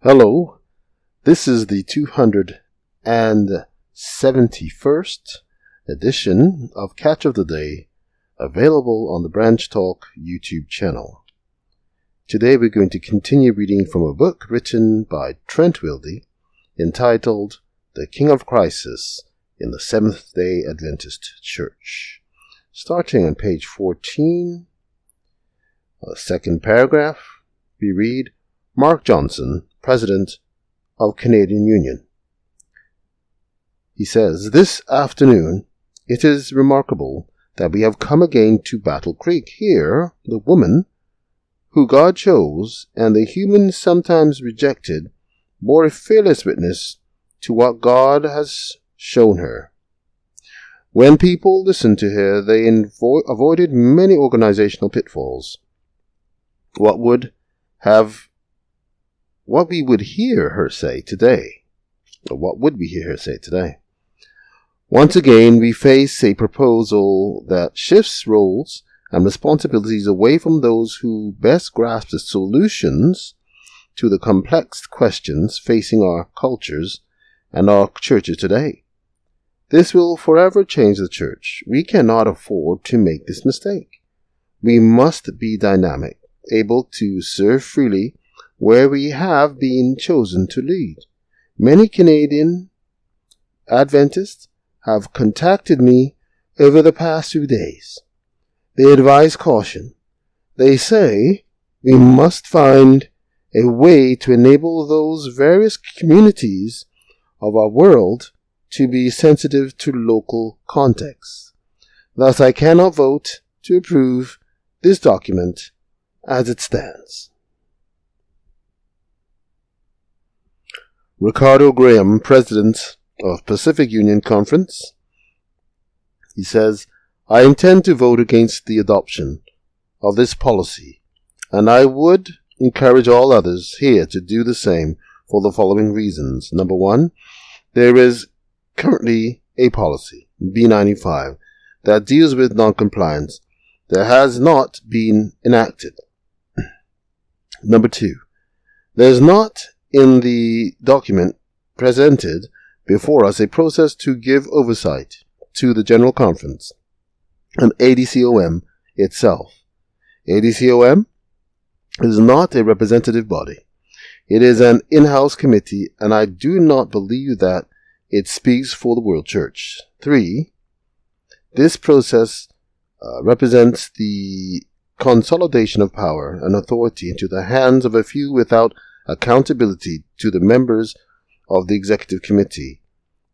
Hello, this is the 271st edition of Catch of the Day, available on the Branch Talk YouTube channel. Today we're going to continue reading from a book written by Trent Wildy entitled The King of Crisis in the Seventh-day Adventist Church. Starting on page 14, the second paragraph, we read, Mark Johnson, President of Canadian Union. He says, "This afternoon it is remarkable that we have come again to Battle Creek. Here, the woman, who God chose and the humans sometimes rejected, bore a fearless witness to what God has shown her. When people listened to her, they avoided many organizational pitfalls. What we would hear her say today. Once again, we face a proposal that shifts roles and responsibilities away from those who best grasp the solutions to the complex questions facing our cultures and our churches today. This will forever change the church. We cannot afford to make this mistake. We must be dynamic, able to serve freely where we have been chosen to lead. Many Canadian Adventists have contacted me over the past few days. They advise caution. They say we must find a way to enable those various communities of our world to be sensitive to local contexts. Thus, I cannot vote to approve this document as it stands." Ricardo Graham, President of Pacific Union Conference, he says, "I intend to vote against the adoption of this policy, and I would encourage all others here to do the same for the following reasons. Number one, there is currently a policy, B95, that deals with noncompliance that has not been enacted. Number two, there is not in the document presented before us a process to give oversight to the General Conference and ADCOM itself. ADCOM is not a representative body. It is an in-house committee, and I do not believe that it speaks for the World Church. 3. This process represents the consolidation of power and authority into the hands of a few without accountability to the members of the Executive Committee.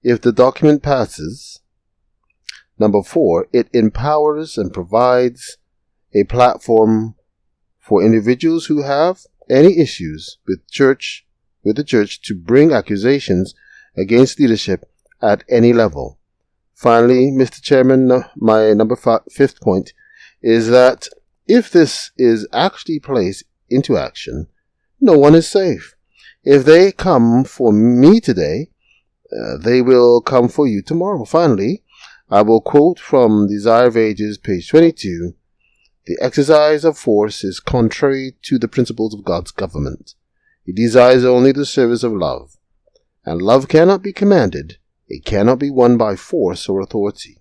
If the document passes, number 4, it empowers and provides a platform for individuals who have any issues with the church to bring accusations against leadership at any level. Finally, Mr. Chairman, my fifth point is that if this is actually placed into action, no one is safe. If they come for me today, they will come for you tomorrow. Finally, I will quote from Desire of Ages, page 22, "The exercise of force is contrary to the principles of God's government. It desires only the service of love, and love cannot be commanded. It cannot be won by force or authority.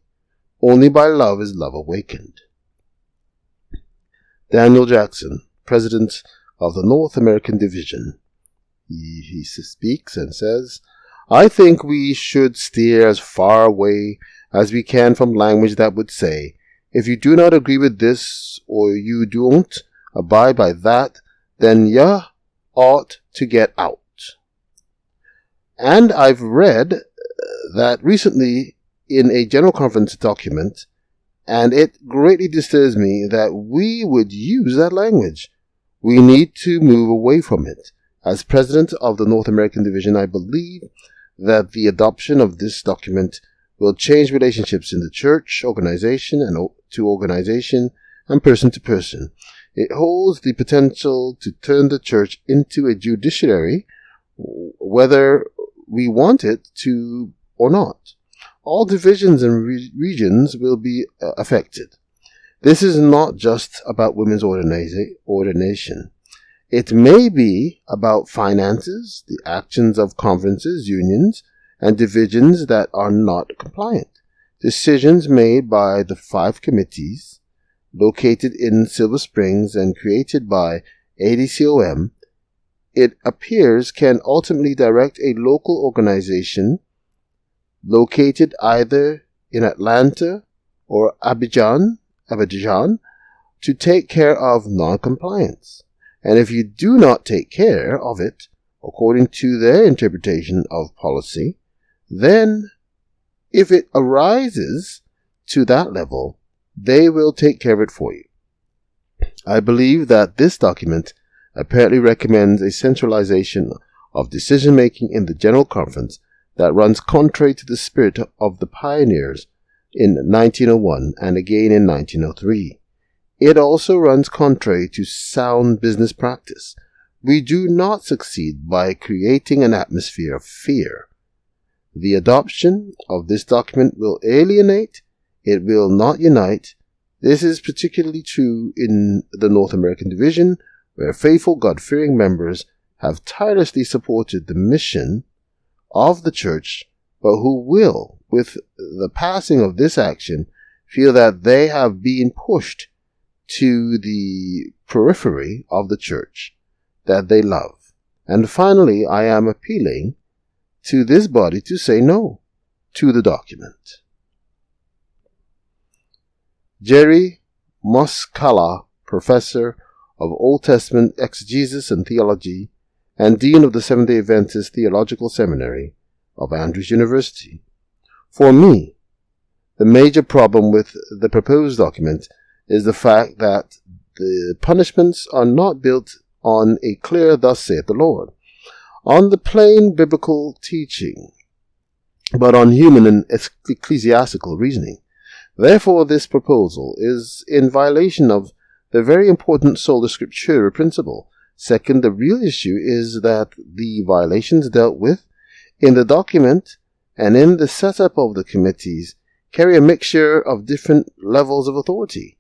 Only by love is love awakened." Daniel Jackson, President of the North American Division, he speaks and says, "I think we should steer as far away as we can from language that would say, if you do not agree with this or you don't abide by that, then you ought to get out." And I've read that recently in a General Conference document, and it greatly disturbs me that we would use that language. We need to move away from it. As President of the North American Division, I believe that the adoption of this document will change relationships in the church, organization, and to organization, and person to person. It holds the potential to turn the church into a judiciary, whether we want it to or not. All divisions and regions will be affected. This is not just about women's ordination. It may be about finances, the actions of conferences, unions, and divisions that are not compliant. Decisions made by the 5 committees located in Silver Springs and created by ADCOM, it appears, can ultimately direct a local organization located either in Atlanta or Abidjan, to take care of non-compliance. And if you do not take care of it, according to their interpretation of policy, then if it arises to that level, they will take care of it for you. I believe that this document apparently recommends a centralization of decision-making in the General Conference that runs contrary to the spirit of the pioneers in 1901 and again in 1903. It also runs contrary to sound business practice. We do not succeed by creating an atmosphere of fear. The adoption of this document will alienate, it will not unite. This is particularly true in the North American Division, where faithful God-fearing members have tirelessly supported the mission of the church, but who will, with the passing of this action, feel that they have been pushed to the periphery of the church that they love. And finally, I am appealing to this body to say no to the document. Jerry Muscala, professor of Old Testament exegesis and theology, and dean of the Seventh-day Adventist Theological Seminary of Andrews University. For me, the major problem with the proposed document is the fact that the punishments are not built on a clear "Thus saith the Lord," on the plain biblical teaching, but on human and ecclesiastical reasoning. Therefore, this proposal is in violation of the very important sola scriptura principle. Second, the real issue is that the violations dealt with in the document and in the setup of the committees carry a mixture of different levels of authority.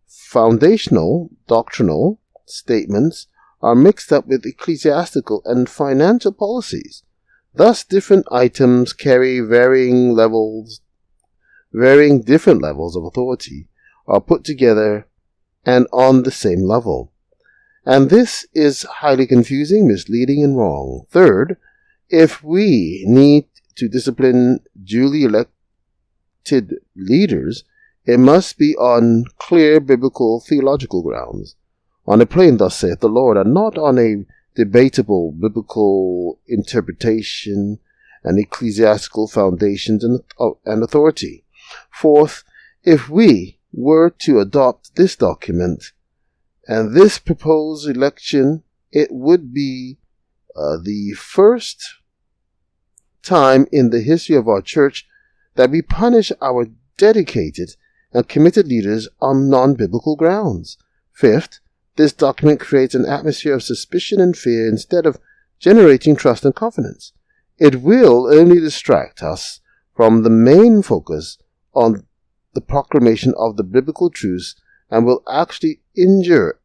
Foundational, doctrinal statements are mixed up with ecclesiastical and financial policies. Thus, different items carry varying different levels of authority, are put together and on the same level. And this is highly confusing, misleading, and wrong. Third, if we need to discipline duly elected leaders, it must be on clear biblical theological grounds, on a plain "Thus saith the Lord," and not on a debatable biblical interpretation and ecclesiastical foundations and authority. Fourth, if we were to adopt this document and this proposed election, it would be the first time in the history of our church that we punish our dedicated and committed leaders on non-biblical grounds. Fifth, this document creates an atmosphere of suspicion and fear instead of generating trust and confidence. It will only distract us from the main focus on the proclamation of the biblical truths and will actually injure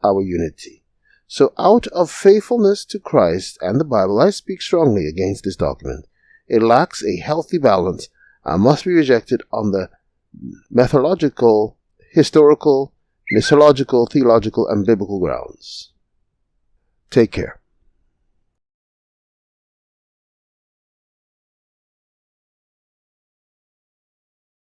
our unity. So out of faithfulness to Christ and the Bible, I speak strongly against this document. It lacks a healthy balance and must be rejected on the methodological, historical, missiological, theological, and biblical grounds. Take care.